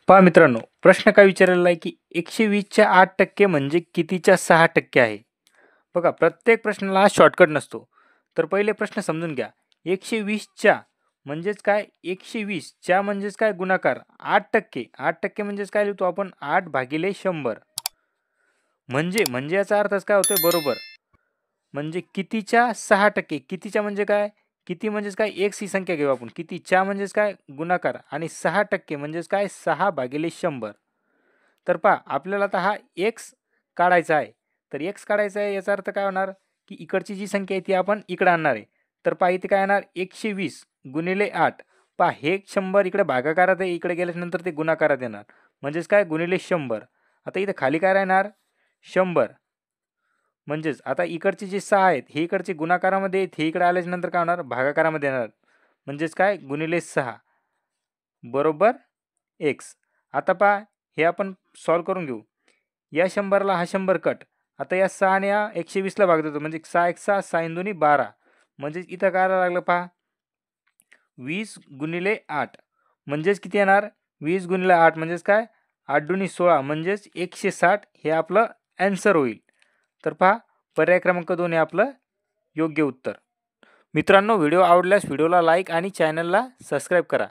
पहा मित्रांनो, प्रश्न काय विचारलेला आहे की 120च्या 8% म्हणजे कितीच्या 6% आहे? बघा, प्रत्येक प्रश्नाला हा शॉर्टकट नसतो. तर पहिले प्रश्न समजून घ्या. 120च्या म्हणजेच काय? 120च्या म्हणजेच काय? गुणाकार. 8% 8% म्हणजेच काय लिहितो आपण? 8/100. म्हणजे याचा अर्थच काय होतोय? बरोबर. म्हणजे कितीच्या 6%. कितीच्या म्हणजे काय? किती म्हणजेच काय? एक्स ही संख्या घेऊ आपण. कितीच्या म्हणजेच काय? गुणाकार आणि 6% म्हणजेच काय? 6/100. तर पहा, आपल्याला आता हा एक्स काढायचा आहे. तर एक्स काढायचा आहे याचा अर्थ काय होणार? की इकडची जी संख्या आहे ती आपण इकडे आणणार आहे. तर पहा इथे काय येणार? 120 गुणिले 8. पहा, हे 100 इकडे भागाकारात आहे, इकडे गेल्यानंतर ते गुणाकारात येणार. म्हणजेच काय? गुणिले 100. आता इथे खाली काय राहणार? 100. म्हणजेच आता इकडचे जे 6 आहेत हे इकडचे गुणाकारामध्ये आहेत, हे इकडे आल्याच्या नंतर काय होणार? भागाकारामध्ये येणार. म्हणजेच काय? गुणिले 6 बरोबर एक्स. आता पहा, हे आपण सॉल्व करून घेऊ. या 100ला हा 100 कट. आता या 6 ने या 120ला भाग देतो. म्हणजे 6 एक 6, 6 इन दोन्ही 12. म्हणजेच इथं काय लागलं पहा? 20 गुणिले 8. म्हणजेच किती येणार? 20 गुणिले 8 म्हणजेच काय? 8 दुनी 16 म्हणजेच 160 हे आपलं ॲन्सर होईल. तर पहा, पर्याय क्रमांक 2 हे आपलं योग्य उत्तर. मित्रांनो, व्हिडिओ आवडल्यास व्हिडिओला लाईक आणि चॅनलला सबस्क्राईब करा.